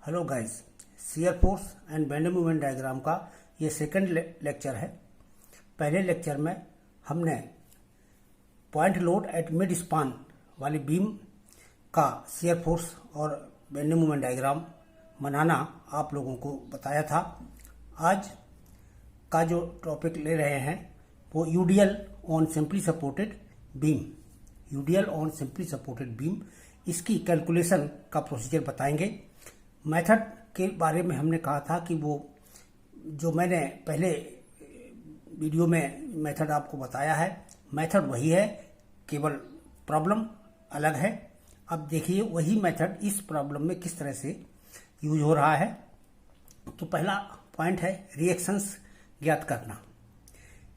Hello guys, shear force and bending moment diagram का ये second lecture है। पहले लेक्चर में हमने point load at mid span वाली बीम का शियर फोर्स और बेंडिंग मोमेंट डायग्राम बनाना आप लोगों को बताया था। आज का जो टॉपिक ले रहे हैं वो UDL on simply supported beam. UDL on simply supported beam, इसकी कैलकुलेशन का प्रोसीजर बताएंगे। मेथड के बारे में हमने कहा था कि वो जो मैंने पहले वीडियो में मेथड आपको बताया है, मेथड वही है, केवल प्रॉब्लम अलग है। अब देखिए वही मेथड इस प्रॉब्लम में किस तरह से यूज हो रहा है। तो पहला पॉइंट है रिएक्शंस ज्ञात करना।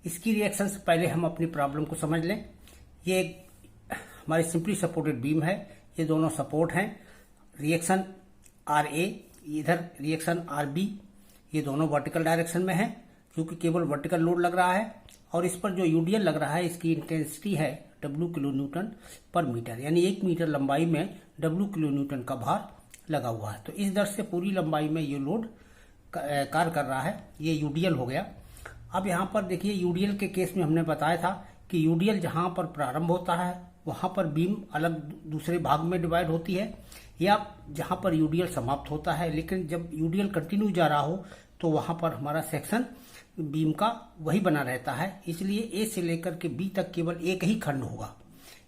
इसकी रिएक्शंस पहले हम अपनी प्रॉब्लम को समझ लें। ये हमारी सिंपली सपोर्टेड बीम है, ये दोनों सपोर्ट हैं। रिएक्शन आर ए, इधर रिएक्शन आर बी, ये दोनों वर्टिकल डायरेक्शन में है क्योंकि केवल वर्टिकल लोड लग रहा है। और इस पर जो यूडीएल लग रहा है इसकी इंटेंसिटी है W किलो न्यूटन पर मीटर, यानी 1 मीटर लंबाई में W किलो न्यूटन का भार लगा हुआ है। तो इस दर से पूरी लंबाई में ये लोड कार्य कर रहा है। ये यूडीएल हो गया। अब यहाँ पर देखिए यूडीएल के केस में हमने बताया था कि यूडीएल जहाँ पर प्रारंभ होता है वहां पर बीम अलग दूसरे भाग में डिवाइड होती है, या जहां पर यूडीएल समाप्त होता है। लेकिन जब यूडीएल कंटिन्यू जा रहा हो तो वहां पर हमारा सेक्शन बीम का वही बना रहता है। इसलिए ए से लेकर के बी तक केवल एक ही खंड होगा,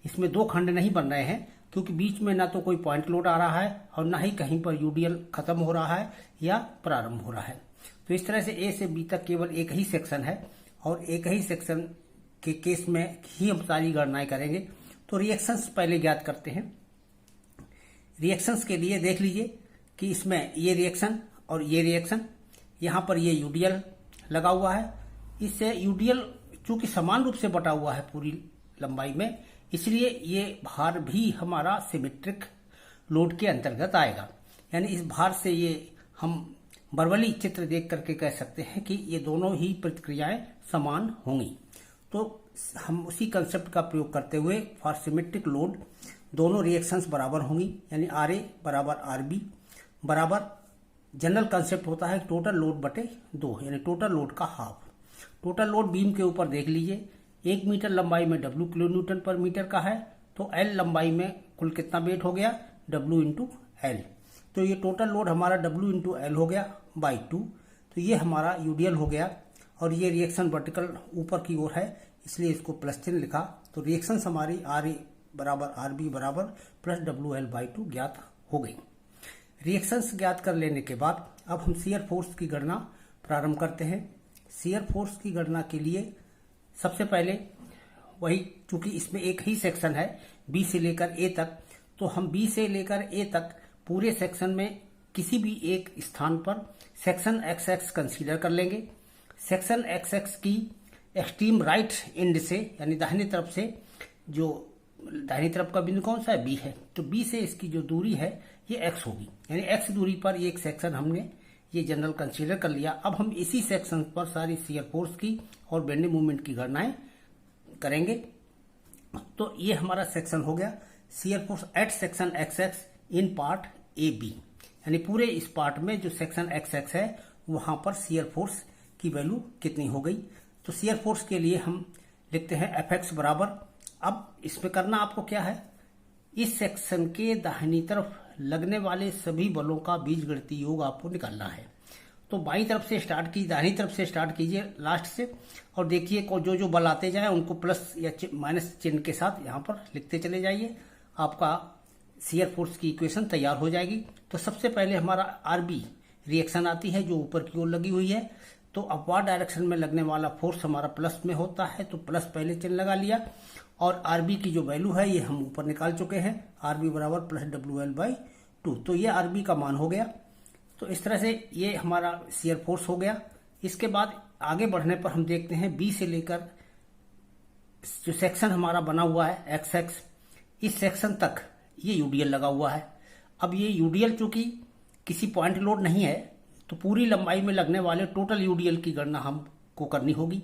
इसमें दो खंड नहीं बन रहे हैं क्योंकि बीच में ना तो कोई पॉइंट लोड आ रहा है और ना ही कहीं पर यूडीएल खत्म हो रहा है या प्रारंभ हो रहा है। तो इस तरह से ए से बी तक केवल एक ही सेक्शन है और एक ही सेक्शन के केस में ही हम सारी गणनाएं करेंगे। तो रिएक्शंस पहले ज्ञात करते हैं। रिएक्शंस के लिए देख लीजिए कि इसमें ये रिएक्शन और ये रिएक्शन, यहाँ पर ये यूडीएल लगा हुआ है। इससे यूडीएल चूंकि समान रूप से बटा हुआ है पूरी लंबाई में, इसलिए ये भार भी हमारा सिमेट्रिक लोड के अंतर्गत आएगा। यानी इस भार से ये हम बर्बली चित्र देख करके कह सकते हैं कि ये दोनों ही प्रतिक्रियाएं समान होंगी। तो हम उसी कंसेप्ट का प्रयोग करते हुए फॉर सिमेट्रिक लोड दोनों रिएक्शंस बराबर होंगी, यानी आर ए बराबर आर बी बराबर, जनरल कंसेप्ट होता है टोटल लोड बटे 2, यानी टोटल लोड का हाफ। टोटल लोड बीम के ऊपर देख लीजिए, 1 मीटर लंबाई में W किलो न्यूटन पर मीटर का है, तो L लंबाई में कुल कितना वेट हो गया, W इंटू एल। तो ये टोटल लोड हमारा W इंटू एल हो गया बाई 2। तो ये हमारा यूडीएल हो गया और ये रिएक्शन वर्टिकल ऊपर की ओर है, इसलिए इसको प्लस चिन्ह लिखा। तो रिएक्शन हमारी आर ए बराबर आर बी बराबर प्लस WL बाई 2 ज्ञात हो गई। रिएक्शंस ज्ञात कर लेने के बाद अब हम शियर फोर्स की गणना प्रारंभ करते हैं। शियर फोर्स की गणना के लिए सबसे पहले वही, चूंकि इसमें एक ही सेक्शन है बी से लेकर ए तक, तो हम बी से लेकर ए तक पूरे सेक्शन में किसी भी एक स्थान पर सेक्शन XX कंसीडर कर लेंगे। सेक्शन XX की एक्सट्रीम राइट एंड से, यानी दाहिनी तरफ से, जो दाहिनी तरफ का बिंदु कौन सा है, बी है, तो बी से इसकी जो दूरी है ये x होगी, यानी x दूरी पर एक सेक्शन हमने ये जनरल कंसीडर कर लिया। अब हम इसी सेक्शन पर सारी शियर फोर्स की और बेंडिंग मूवमेंट की गणनाएं करेंगे। तो ये हमारा सेक्शन हो गया shear force at section XX in part A B, यानी पूरे इस पार्ट में जो सेक्शन XX है वहां पर शियर फोर्स की वैल्यू कितनी हो गई। तो शियर फोर्स के लिए हम लिखते हैं Fx बराबर, अब इसमें करना आपको क्या है, इस सेक्शन के दाहिनी तरफ लगने वाले सभी बलों का बीजगणितीय योग आपको निकालना है। तो बाईं तरफ से स्टार्ट कीजिए, दाहिनी तरफ से स्टार्ट कीजिए लास्ट से, और देखिए जो जो बल आते जाए उनको प्लस या माइनस चिन्ह के साथ यहाँ पर लिखते चले जाइए। आपका शियर फोर्स की इक्वेशन तैयार हो जाएगी। तो सबसे पहले हमारा आरबी रिएक्शन आती है जो ऊपर की ओर लगी हुई है। तो अपवार्ड डायरेक्शन में लगने वाला फोर्स हमारा प्लस में होता है, तो प्लस पहले चिन्ह लगा लिया, और आरबी की जो वैल्यू है ये हम ऊपर निकाल चुके हैं, आरबी बराबर प्लस WL बाई 2। तो ये आरबी का मान हो गया। तो इस तरह से ये हमारा शियर फोर्स हो गया। इसके बाद आगे बढ़ने पर हम देखते हैं बी से लेकर जो सेक्शन हमारा बना हुआ है XX, इस सेक्शन तक ये यूडीएल लगा हुआ है। अब ये यूडीएल चूंकि किसी पॉइंट लोड नहीं है, तो पूरी लंबाई में लगने वाले टोटल यूडीएल की गणना हमको करनी होगी।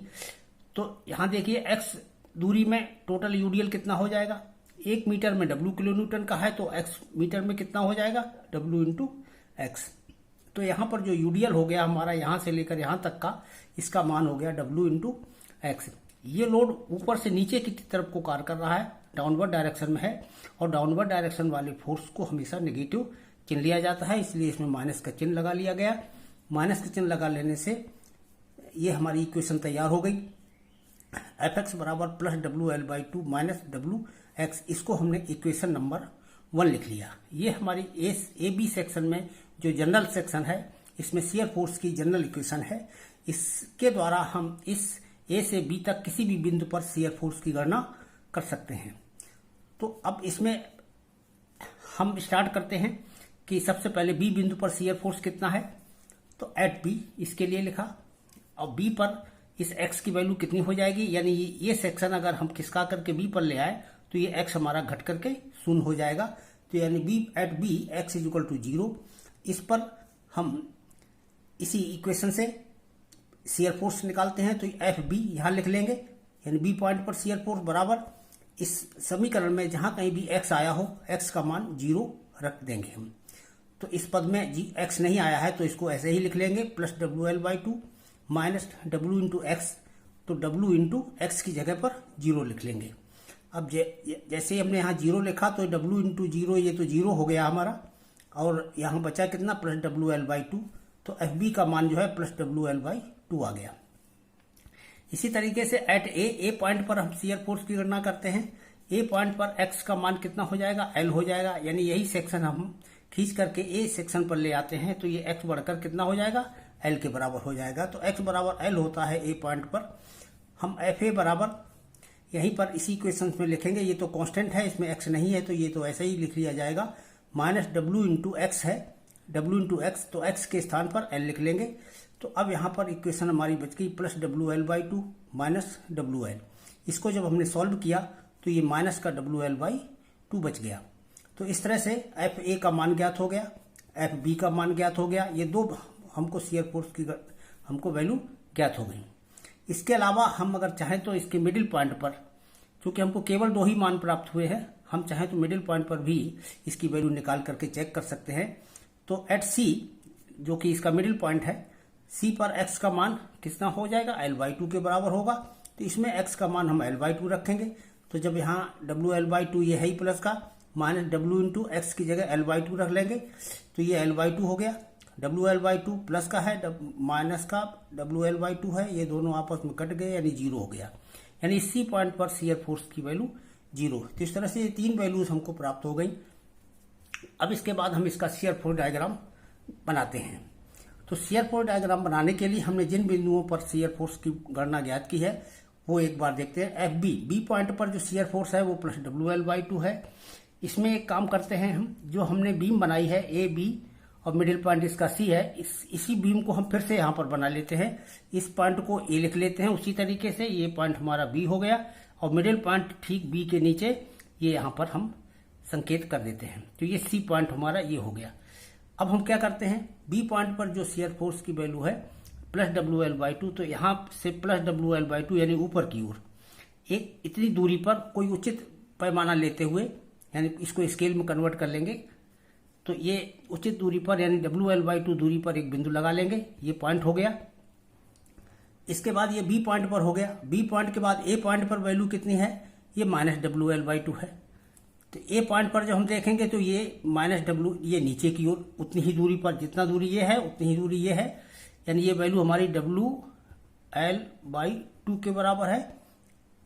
तो यहां देखिए x दूरी में टोटल यूडीएल कितना हो जाएगा, 1 मीटर में W किलो न्यूटन का है, तो x मीटर में कितना हो जाएगा, W इंटू एक्स। तो यहाँ पर जो यूडीएल हो गया हमारा यहाँ से लेकर यहाँ तक का, इसका मान हो गया W इंटू एक्स। ये लोड ऊपर से नीचे की तरफ को कार्य कर रहा है, डाउनवर्ड डायरेक्शन में है, और डाउनवर्ड डायरेक्शन वाले फोर्स को हमेशा नेगेटिव चिन्ह लिया जाता है, इसलिए इसमें माइनस का चिन्ह लगा लिया गया। माइनस का चिन्ह लगा लेने से ये हमारी इक्वेशन तैयार हो गई। एफ एक्स बराबर प्लस WL/2 माइनस WX, इसको हमने इक्वेशन नंबर 1 लिख लिया। ये हमारी ए बी सेक्शन में जो जनरल सेक्शन है, इसमें शियर फोर्स की जनरल इक्वेशन है। इसके द्वारा हम इस ए से बी तक किसी भी बिंदु पर शियर फोर्स की गणना कर सकते हैं। तो अब इसमें हम स्टार्ट करते हैं कि सबसे पहले बी बिंदु पर शियर फोर्स कितना है, तो एट बी इसके लिए लिखा, और बी पर इस एक्स की वैल्यू कितनी हो जाएगी, यानी ये सेक्शन अगर हम खिसका करके बी पर ले आए तो ये एक्स हमारा घट करके 0 हो जाएगा। तो यानी B at B X is equal to 0। इस पर हम इसी इक्वेशन से शियर फोर्स निकालते हैं, तो एफ बी यहाँ लिख लेंगे, यानी बी पॉइंट पर शियर फोर्स बराबर इस समीकरण में जहां कहीं भी एक्स आया हो, एक्स का मान 0 रख देंगे हम। तो इस पद में एक्स नहीं आया है तो इसको ऐसे ही लिख लेंगे, plus WL/2 minus W into x, तो W इंटू एक्स की जगह पर 0 लिख लेंगे। अब जैसे हमने यहाँ 0 लिखा तो W इंटू 0, ये तो 0 हो गया हमारा, और यहाँ बचा कितना, प्लस WL/2, तो एफ बी का मान जो है प्लस WL/2 आ गया। इसी तरीके से एट ए पॉइंट पर हम शियर फोर्स की गणना करते हैं। ए पॉइंट पर एक्स का मान कितना हो जाएगा, L हो जाएगा, यानी यही सेक्शन हम खींच करके ए सेक्शन पर ले आते हैं, तो ये एक्स बढ़कर कितना हो जाएगा, L के बराबर हो जाएगा। तो एक्स बराबर L होता है ए पॉइंट पर। हम एफ ए बराबर यहीं पर इसी इक्वेशन में लिखेंगे, ये तो कांस्टेंट है, इसमें एक्स नहीं है, तो ये तो ऐसे ही लिख लिया जाएगा, माइनस W इंटू एक्स है, W इंटू एक्स, तो एक्स के स्थान पर L लिख लेंगे। तो अब यहाँ पर इक्वेशन हमारी बच गई प्लस WL/2 माइनस WL। इसको जब हमने सॉल्व किया तो ये माइनस का WL/2 बच गया। तो इस तरह से एफ ए का मान ज्ञात हो गया, एफ बी का मान ज्ञात हो गया, ये दो हमको शियर फोर्स की हमको वैल्यू ज्ञात हो गई। इसके अलावा हम अगर चाहें तो इसके मिडिल पॉइंट पर, क्योंकि हमको केवल 2 ही मान प्राप्त हुए हैं, हम चाहें तो मिडिल पॉइंट पर भी इसकी वैल्यू निकाल करके चेक कर सकते हैं। तो एट सी, जो कि इसका मिडिल पॉइंट है, सी पर एक्स का मान कितना हो जाएगा, L/2 के बराबर होगा। तो इसमें एक्स का मान हम L/2 रखेंगे, तो जब यहाँ WL/2 ये है ही प्लस का, माइनस W इंटू एक्स की जगह L/2 रख लेंगे, तो ये L/2 हो गया। WL/2 प्लस का है, माइनस का WL/2 है, ये दोनों आपस में कट गए, यानी 0 हो गया। यानी इसी पॉइंट पर शियर फोर्स की वैल्यू 0। तो इस तरह से ये 3 वैल्यूज हमको प्राप्त हो गई। अब इसके बाद हम इसका शियर फोर्स डायग्राम बनाते हैं। तो शियर फोर्स डायग्राम बनाने के लिए हमने जिन बिंदुओं पर शियर फोर्स की गणना ज्ञात की है वो एक बार देखते हैं। एफ बी पॉइंट पर जो शियर फोर्स है वो प्लस WL/2 है। इसमें एक काम करते हैं हम, जो हमने बीम बनाई है ए बी और मिडिल पॉइंट इसका सी है, इसी बीम को हम फिर से यहाँ पर बना लेते हैं। इस पॉइंट को ए लिख लेते हैं, उसी तरीके से ये पॉइंट हमारा बी हो गया, और मिडिल पॉइंट ठीक बी के नीचे ये यहाँ पर हम संकेत कर देते हैं। तो ये सी पॉइंट हमारा ये हो गया। अब हम क्या करते हैं, बी पॉइंट पर जो शियर फोर्स की वैल्यू है प्लस WL/2, तो यहाँ से प्लस WL/2 यानी ऊपर की ओर एक इतनी दूरी पर कोई उचित पैमाना लेते हुए, यानी इसको स्केल में कन्वर्ट कर लेंगे, तो ये उचित दूरी पर यानी WL/2 दूरी पर एक बिंदु लगा लेंगे, ये पॉइंट हो गया। इसके बाद ये बी पॉइंट पर हो गया। बी पॉइंट के बाद ए पॉइंट पर वैल्यू कितनी है, ये माइनस WL/2 है। तो ए पॉइंट पर जब हम देखेंगे तो ये माइनस W, ये नीचे की ओर उतनी ही दूरी पर, जितना दूरी ये है उतनी ही दूरी ये है, यानी ये वैल्यू हमारी WL/2 के बराबर है।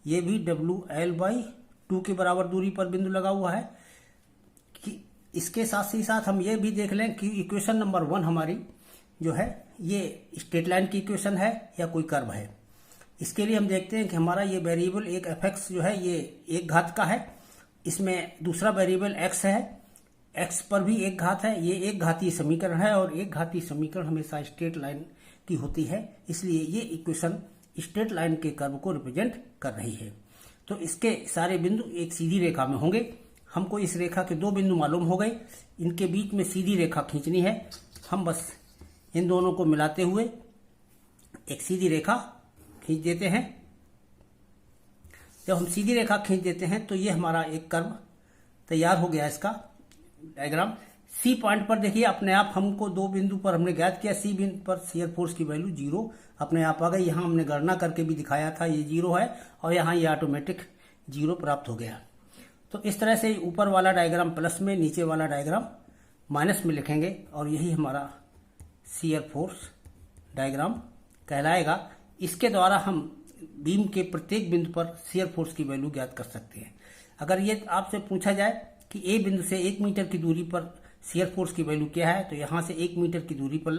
ये भी WL/2 के बराबर दूरी पर बिंदु लगा हुआ है। कि इसके साथ ही साथ हम ये भी देख लें कि इक्वेशन नंबर 1 हमारी जो है ये स्ट्रेट लाइन की इक्वेशन है या कोई कर्व है। इसके लिए हम देखते हैं कि हमारा ये वेरिएबल एक fx जो है ये एक घात का है, इसमें दूसरा वेरिएबल x है, x पर भी एक घात है। ये एक घातीय समीकरण है, और एक घातीय समीकरण हमेशा स्ट्रेट लाइन की होती है, इसलिए ये इक्वेशन स्ट्रेट लाइन के कर्व को रिप्रेजेंट कर रही है। तो इसके सारे बिंदु एक सीधी रेखा में होंगे। हमको इस रेखा के 2 बिंदु मालूम हो गए, इनके बीच में सीधी रेखा खींचनी है। हम बस इन दोनों को मिलाते हुए एक सीधी रेखा खींच देते हैं। जब हम सीधी रेखा खींच देते हैं तो ये हमारा एक कर्व तैयार हो गया, इसका डायग्राम। सी पॉइंट पर देखिए अपने आप हमको दो बिंदु पर हमने ज्ञात किया, सी बिंदु पर शियर फोर्स की वैल्यू 0 अपने आप आ गई। यहाँ हमने गणना करके भी दिखाया था, ये 0 है और यहाँ ये ऑटोमेटिक 0 प्राप्त हो गया। तो इस तरह से ऊपर वाला डायग्राम प्लस में, नीचे वाला डायग्राम माइनस में लिखेंगे और यही हमारा शियर फोर्स डायग्राम कहलाएगा। इसके द्वारा हम बीम के प्रत्येक बिंदु पर शियर फोर्स की वैल्यू ज्ञात कर सकते हैं। अगर ये आपसे पूछा जाए कि ए बिंदु से 1 मीटर की दूरी पर शियर फोर्स की वैल्यू क्या है, तो यहाँ से 1 मीटर की दूरी पर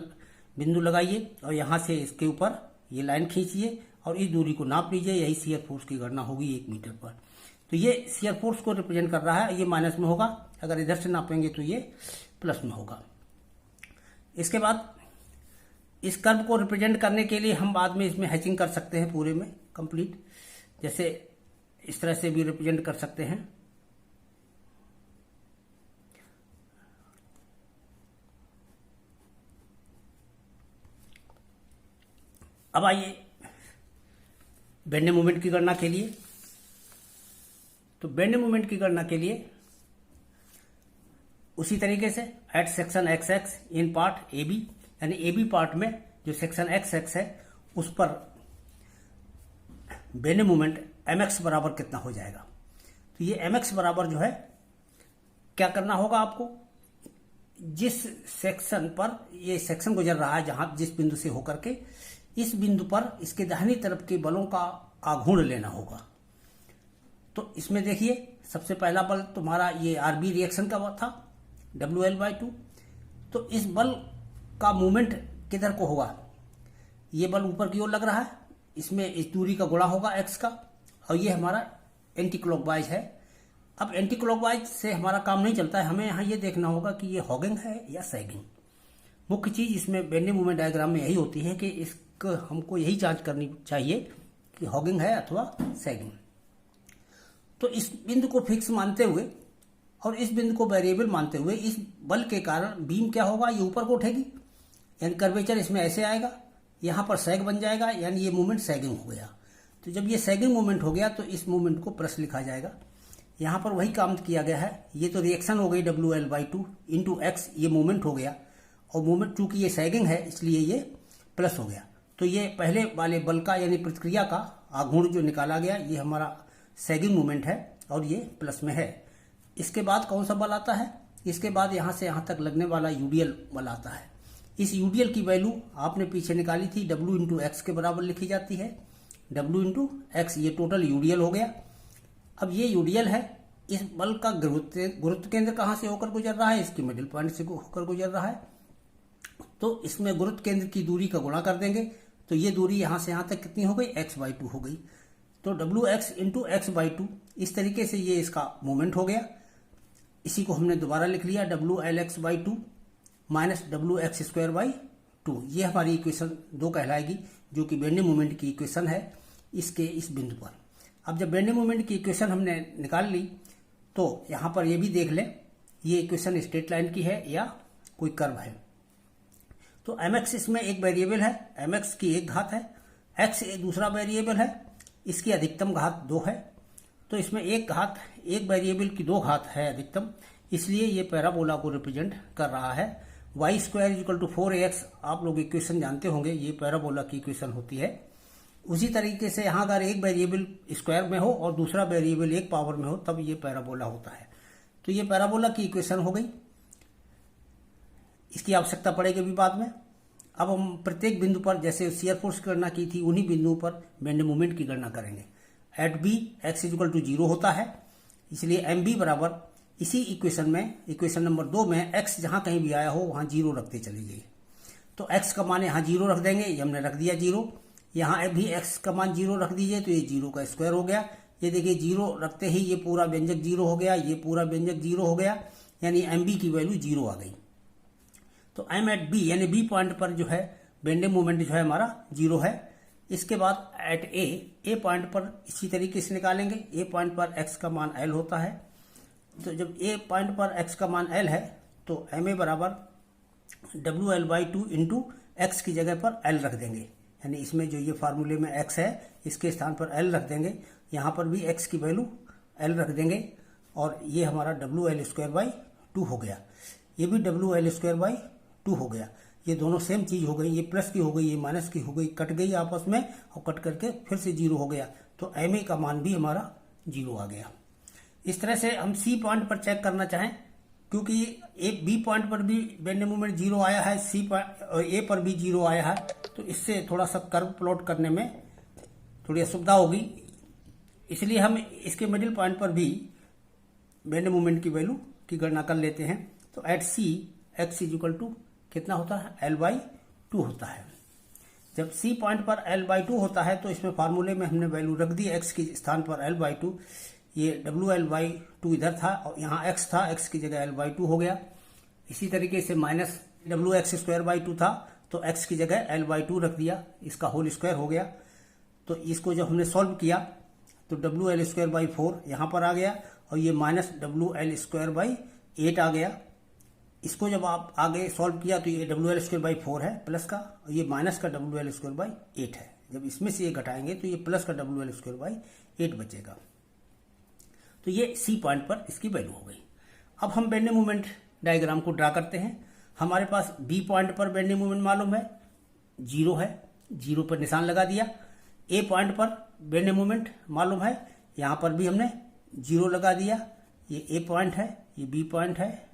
बिंदु लगाइए और यहाँ से इसके ऊपर ये लाइन खींचिए और इस दूरी को नाप लीजिए, यही शियर फोर्स की गणना होगी 1 मीटर पर। तो ये शियर फोर्स को रिप्रेजेंट कर रहा है, ये माइनस में होगा, अगर इधर से नापेंगे तो ये प्लस में होगा। इसके बाद इस कर्व को रिप्रेजेंट करने के लिए हम बाद में इसमें हैचिंग कर सकते हैं पूरे में कंप्लीट, जैसे इस तरह से भी रिप्रेजेंट कर सकते हैं। अब आइए बेंडिंग मोमेंट की गणना के लिए। तो बेंडिंग मोमेंट की गणना के लिए उसी तरीके से at section X X in part A B, यानी ए बी पार्ट में जो सेक्शन एक्स एक्स है उस पर बेंडिंग मोमेंट एम एक्स बराबर कितना हो जाएगा। तो ये एम एक्स बराबर जो है क्या करना होगा आपको, जिस सेक्शन पर ये सेक्शन गुजर रहा है, जहां जिस बिंदु से होकर के इस बिंदु पर इसके दाहिनी तरफ के बलों का आघूर्ण लेना होगा। तो इसमें देखिए सबसे पहला बल तुम्हारा ये आरबी रिएक्शन का था WL/2। तो इस बल का मूवमेंट किधर को होगा, ये बल ऊपर की ओर लग रहा है, इसमें इस दूरी का गुणा होगा x का, और ये हमारा एंटी क्लॉकवाइज है। अब एंटी क्लॉकवाइज से हमारा काम नहीं चलता है, हमें यहाँ ये देखना होगा कि ये हॉगिंग है या सैगिंग। मुख्य चीज इसमें बेंडिंग मोमेंट डायग्राम में यही होती है कि इसको हमको यही जांच करनी चाहिए कि हॉगिंग है अथवा सैगिंग। तो इस बिंदु को फिक्स मानते हुए और इस बिंदु को वेरिएबल मानते हुए इस बल के कारण बीम क्या होगा, ये ऊपर को उठेगी, यानी कर्वेचर इसमें ऐसे आएगा, यहां पर सैग बन जाएगा, यानी ये मूवमेंट सैगिंग हो गया। तो जब ये सैगिंग मूवमेंट हो गया तो इस मूवमेंट को प्लस लिखा जाएगा। यहां पर वही काम किया गया है, ये तो रिएक्शन हो गई WL/2 इंटू एक्स, ये मूवमेंट हो गया, और मूवमेंट चूंकि ये सैगिंग है इसलिए ये प्लस हो गया। तो ये पहले वाले बल का यानी प्रतिक्रिया का आघूर्ण जो निकाला गया, ये हमारा सैगिंग मूवमेंट है और ये प्लस में है। इसके बाद कौन सा बल आता है, इसके बाद यहां से यहां तक लगने वाला यूडीएल बल आता है। इस यूडीएल की वैल्यू आपने पीछे निकाली थी, W इंटू एक्स के बराबर लिखी जाती है, W इंटू एक्स, ये टोटल यूडीएल हो गया। अब ये यूडीएल है, इस बल का गुरुत्व केंद्र कहां से होकर गुजर रहा है, इसकी मिडिल पॉइंट से होकर गुजर रहा है। तो इसमें गुरुत्व केंद्र की दूरी का गुणा कर देंगे, तो ये दूरी यहां से यहां तक कितनी हो गई, x/2 हो गई। तो WX इंटू x/2, इस तरीके से ये इसका मूवमेंट हो गया। इसी को हमने दोबारा लिख लिया, WLX/2 माइनस WX²/2, ये हमारी इक्वेशन 2 कहलाएगी, जो कि बेंडिंग मोमेंट की इक्वेशन है इसके इस बिंदु पर। अब जब बेंडिंग मोमेंट की इक्वेशन हमने निकाल ली तो यहां पर ये भी देख लें, ये इक्वेशन स्ट्रेट लाइन की है या कोई कर्व है। तो mx इसमें एक वेरिएबल है, mx की एक घात है, x दूसरा वेरिएबल है, इसकी अधिकतम घात 2 है। तो इसमें एक वेरिएबल की 2 घात है अधिकतम, इसलिए ये पैराबोला को रिप्रेजेंट कर रहा है। y² = 4ax, आप लोग इक्वेशन जानते होंगे, ये पैराबोला की इक्वेशन होती है। उसी तरीके से यहाँ अगर एक वेरिएबल स्क्वायर में हो और दूसरा वेरिएबल एक पावर में हो तब ये पैराबोला होता है। तो ये पैराबोला की इक्वेशन हो गई, इसकी आवश्यकता पड़ेगी भी बाद में। अब हम प्रत्येक बिंदु पर जैसे शियर फोर्स की गणना की थी उन्हीं बिंदुओं पर बेंडिंग मोमेंट की गणना करेंगे। एट बी x = 0 होता है, इसलिए एम बी बराबर इसी इक्वेशन में, इक्वेशन नंबर 2 में x जहां कहीं भी आया हो वहां 0 रखते चले जाइए। तो x का मान यहाँ 0 रख देंगे, ये हमने रख दिया 0। यहाँ भी x का मान 0 रख दीजिए, तो ये 0 का स्क्वायर हो गया। ये देखिए 0 रखते ही ये पूरा व्यंजक 0 हो गया, ये पूरा व्यंजक 0 हो गया, यानी एम बी की वैल्यू 0 आ गई। तो एम एट बी यानी बी पॉइंट पर जो है बेंडिंग मोमेंट जो है हमारा 0 है। इसके बाद एट ए पॉइंट पर इसी तरीके से निकालेंगे। ए पॉइंट पर x का मान L होता है, तो जब ए पॉइंट पर x का मान L है तो एम ए बराबर WL/2 इंटू एक्स की जगह पर L रख देंगे, यानी इसमें जो ये फार्मूले में x है इसके स्थान पर L रख देंगे, यहाँ पर भी x की वैल्यू L रख देंगे और ये हमारा WL²/2 हो गया। ये भी WL² 2 हो गया। ये दोनों सेम चीज हो गई, ये प्लस की हो गई, ये माइनस की हो गई, कट गई आपस में और कट करके फिर से 0 हो गया। तो MA का मान भी हमारा 0 आ गया। इस तरह से हम C पॉइंट पर चेक करना चाहें, क्योंकि एक B पॉइंट पर भी बेंडिंग मोमेंट 0 आया है, A पर भी 0 आया है, तो इससे थोड़ा सा कर्व प्लॉट करने में थोड़ी असुविधा होगी। इसलिए हम इसके मिडिल पॉइंट पर भी बेंडिंग मोमेंट की वैल्यू की गणना कर लेते हैं। तो एट C x = कितना होता है, L/2 होता है। जब C पॉइंट पर L/2 होता है तो इसमें फार्मूले में हमने वैल्यू रख दी x के स्थान पर L/2। ये WL/2 इधर था और यहाँ x था, x की जगह L/2 हो गया। इसी तरीके से माइनस WX² 2 था तो x की जगह L/2 रख दिया, इसका होल स्क्वायर हो गया। तो इसको जब हमने सॉल्व किया तो WL² 4 यहाँ पर आ गया और ये माइनस WL² 8 आ गया। इसको जब आप आगे सॉल्व किया तो ये WL² 4 है प्लस का, और ये माइनस का WL² 8 है। जब इसमें से ये घटाएंगे तो ये प्लस का WL² 8 बचेगा। तो ये C पॉइंट पर इसकी वैल्यू हो गई। अब हम बेंडिंग मोमेंट डायग्राम को ड्रा करते हैं। हमारे पास B पॉइंट पर बेंडिंग मोमेंट मालूम है, 0 है, 0 पर निशान लगा दिया। A पॉइंट पर बेंडिंग मोमेंट मालूम है, यहां पर भी हमने 0 लगा दिया। ये A पॉइंट है, ये B पॉइंट है।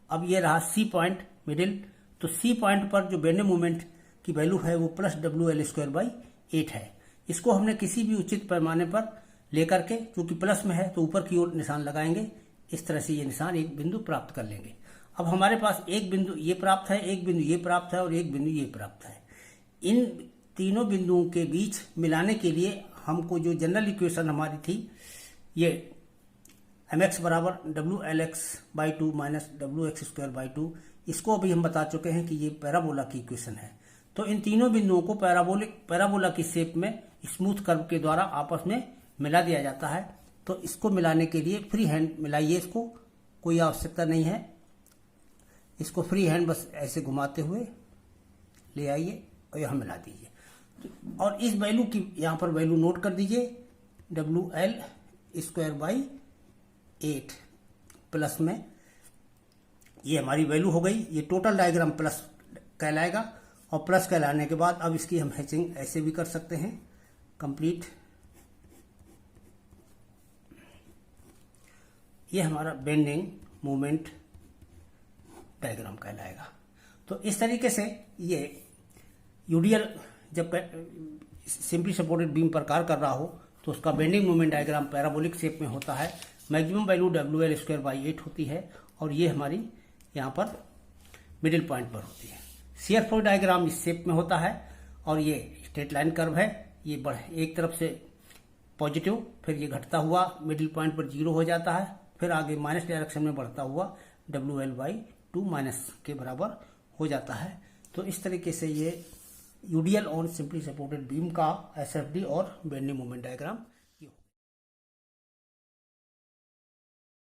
अब ये रहा C पॉइंट मिडिल। तो C पॉइंट पर जो बेंडिंग मोमेंट की वैल्यू है वो प्लस WL² 8 है। इसको हमने किसी भी उचित पैमाने पर लेकर के, क्योंकि प्लस में है तो ऊपर की ओर निशान लगाएंगे। इस तरह से ये निशान एक बिंदु प्राप्त कर लेंगे। अब हमारे पास एक बिंदु ये प्राप्त है, एक बिंदु ये प्राप्त है और एक बिंदु ये प्राप्त है। इन तीनों बिंदुओं के बीच मिलाने के लिए हमको जो जनरल इक्वेशन हमारी थी, ये mx = WLX/2 माइनस WX² 2, इसको अभी हम बता चुके हैं कि ये पैराबोला की इक्वेशन है। तो इन तीनों बिंदुओं को पैराबोला की शेप में स्मूथ कर्व के द्वारा आपस में मिला दिया जाता है। तो इसको मिलाने के लिए फ्री हैंड मिलाइए, इसको कोई आवश्यकता नहीं है। इसको फ्री हैंड बस ऐसे घुमाते हुए ले आइए और यहाँ मिला दीजिए। और इस वैल्यू की यहाँ पर वैल्यू नोट कर दीजिए, WL² 8 प्लस में ये हमारी वैल्यू हो गई। ये टोटल डायग्राम प्लस कहलाएगा और प्लस कहलाने के बाद अब इसकी हम हैचिंग ऐसे भी कर सकते हैं कंप्लीट। ये हमारा बेंडिंग मोमेंट डायग्राम कहलाएगा। तो इस तरीके से ये यूडीएल जब सिंपली सपोर्टेड बीम पर कार्य कर रहा हो तो उसका bending moment diagram parabolic shape में होता है। मैक्सिमम वैल्यू WL² 8 होती है और ये हमारी यहाँ पर मिडिल पॉइंट पर होती है। शियर फ्लो डायग्राम इस शेप में होता है और ये स्ट्रेट लाइन कर्व है। ये एक तरफ से पॉजिटिव, फिर ये घटता हुआ मिडिल पॉइंट पर 0 हो जाता है, फिर आगे माइनस डायरेक्शन में बढ़ता हुआ WL/2 माइनस के बराबर हो जाता है। तो इस तरीके से ये UDL on simply supported beam का SFD और बेंडिंग मोमेंट डायग्राम